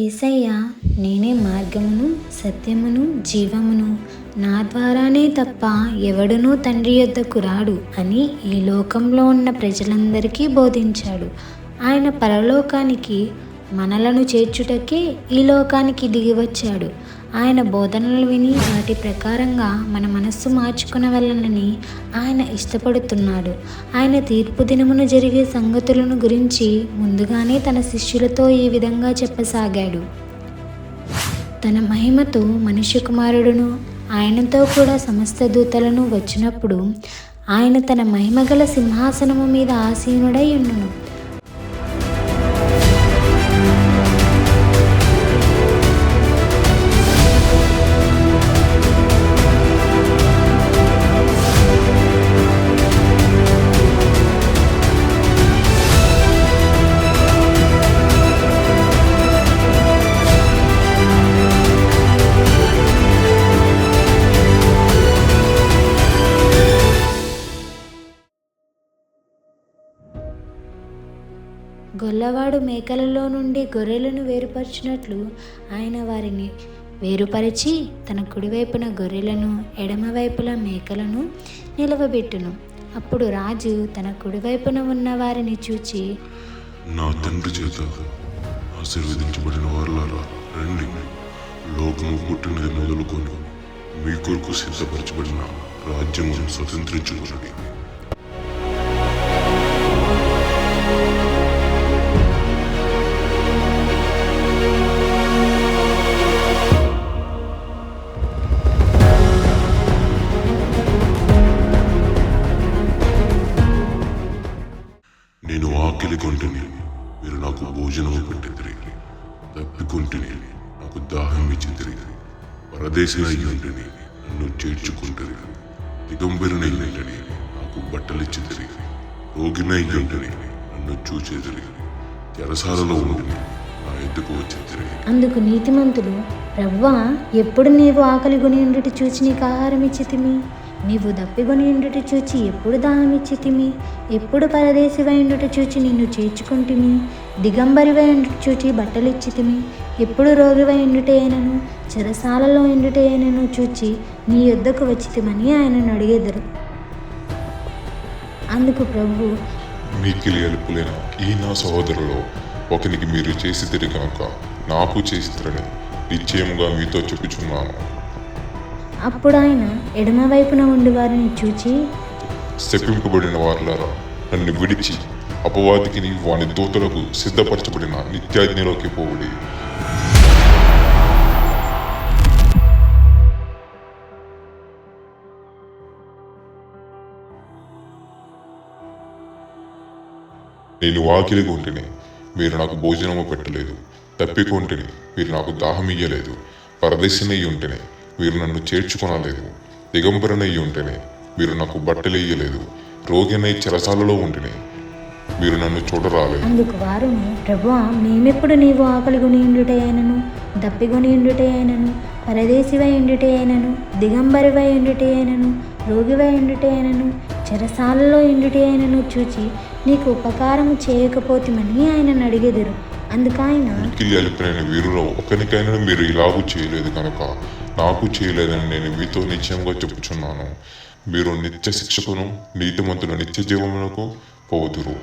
యేసయ్య, నేనే మార్గమును సత్యమును జీవమును, నా ద్వారానే తప్ప ఎవడునూ తండ్రి యొద్దకు రాడు అని ఈ లోకంలో ఉన్న ప్రజలందరికీ బోధించాడు. ఆయన పరలోకానికి మనలను చేర్చుటకే ఈ లోకానికి దిగివచ్చాడు. ఆయన బోధనలు విని వాటి ప్రకారంగా మన మనస్సు మార్చుకొనవలెనని ఆయన ఇష్టపడుతున్నాడు. ఆయన తీర్పు దినమున జరిగే సంగతులను గురించి ముందుగానే తన శిష్యులతో ఈ విధంగా చెప్పసాగాడు. తన మహిమతో మనుష్య కుమారుడును ఆయనతో కూడా సమస్త దూతలను వచ్చినప్పుడు ఆయన తన మహిమగల సింహాసనము మీద ఆసీనుడై ఉండును. గొల్లవాడు మేకలలో నుండి గొర్రెలను వేరుపరచినట్లు ఆయన వారిని వేరుపరచి తన కుడివైపున గొర్రెలను ఎడమవైపుల మేకలను నిలవబెట్టును. అప్పుడు రాజు తన కుడివైపున ఉన్న వారిని చూచి, నా తండ్రి చేత ఆశీర్వదించబడిన వారులారా రండి, లోకము పుట్టినది మొదలుకొని మీ కొరకు సిద్ధపరచబడిన రాజ్యమును స్వతంత్రించుకోండి. నేను ఆకలి కొంటిని, మీరు నాకు భోజనము పెట్టిదిరి. తప్పికొంటిని, నాకు దాహం ఇచ్చిదిరి. పరదేశినయ్యుంటిని, నన్ను చేర్చుకుంటుంది. దిగంబరినయ్యుంటిని, నాకు బట్టలిచ్చిదిరి. రోగినయ్యుంటిని, నన్ను చూచేదిరి. చెరసాలలో ఉంటిని, నా ఎద్దుకు వచ్చిదిరి. అందుకు నీతిమంతులు, ప్రభువా, ఎప్పుడు నీవు ఆకలి కొని ఉండుట చూచి నీకు ఆహారం ఇచ్చితిమి? నీవు దప్పిగొని ఉండుట చూచి ఎప్పుడు దాహం ఇచ్చితిమి? ఎప్పుడు పరదేశివై ఉండుట చూచి నిన్ను చేర్చుకుంటిమి? దిగంబరివై ఉండుట చూచి బట్టలిచ్చితిమి? ఎప్పుడు రోగివై ఉండుటైనను చెరసాలలో ఉండుటైనను చూచి నీ యొద్దకు వచ్చితిమని ఆయనను అడిగెదరు. అందుకు ప్రభువు, మిక్కిలి అల్పులైన ఈ నా సహోదరులో ఒకనికి మీరు చేసిదిరి కనుక నాకు చేసిదిరని నిశ్చయముగా మీతో చెప్పుచున్నాను. అప్పుడు ఆయన ఎడమవైపున ఉండి వారిని చూచి, శపింపబడిన వారులారా, నన్ను విడిచి అపవాదికి వాని దూతలకు సిద్ధపరచబడిన నిత్యాజ్ఞలోకి పోవుడి. నేను ఆకలి కొంటిని, మీరు నాకు భోజనము పెట్టలేదు. తప్పికొంటిని, మీరు నాకు దాహం ఇయ్యలేదు. పరదేశినై ఉంటేనే మీరు నన్ను చేర్చుకొనలేదు. దిగంబరనై ఉంటేనే మీరు నాకు బట్టలేయలేదు. రోగినై చెరసాలలో ఉంటేనే మీరు నన్ను చూడరాలేదు. అందుకు వారును, ప్రభువా, మేమెప్పుడు నీవు ఆకలి కొని ఉండుటైనను దప్పిగొని ఉండుటైనను పరదేశివై ఉండుటైనను దిగంబరివై ఉండుటైనను రోగివై ఉండుటైనను చెరసాలలో ఉండుటైనను చూచి నీకు ఉపకారము చేయకపోతిమని ఆయనను అడిగెదరు. అందుకైన మిక్కిలి అల్పులైన వీరులో ఒకరికైనా మీరు ఇలాగూ చేయలేదు కనుక నాకు చేయలేదని నేను మీతో నిశ్చయంగా చెప్పుచున్నాను. మీరు నిత్య శిక్షకును నీతిమంతుల నిత్య జీవమునకు పోదురు.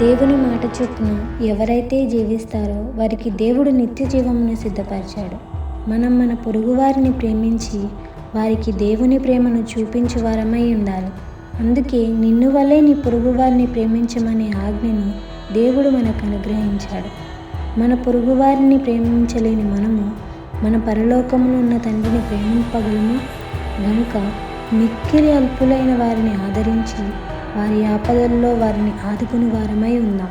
దేవుని మాట మాట చొప్పున ఎవరైతే జీవిస్తారో వారికి దేవుడు నిత్య జీవమును సిద్ధపరిచాడు. మనం మన పొరుగువారిని ప్రేమించి వారికి దేవుని ప్రేమను చూపించు వారమై ఉండాలి. అందుకే నిన్ను వల్లే నీ పొరుగువారిని ప్రేమించమనే ఆజ్ఞను దేవుడు మనకు అనుగ్రహించాడు. మన పొరుగువారిని ప్రేమించలేని మనము మన పరలోకములో ఉన్న తండ్రిని ప్రేమింపగలము గనుక మిక్కిలి అల్పులైన వారిని ఆదరించి వారి ఆపదల్లో వారిని ఆదుకుని వారమై ఉందాం.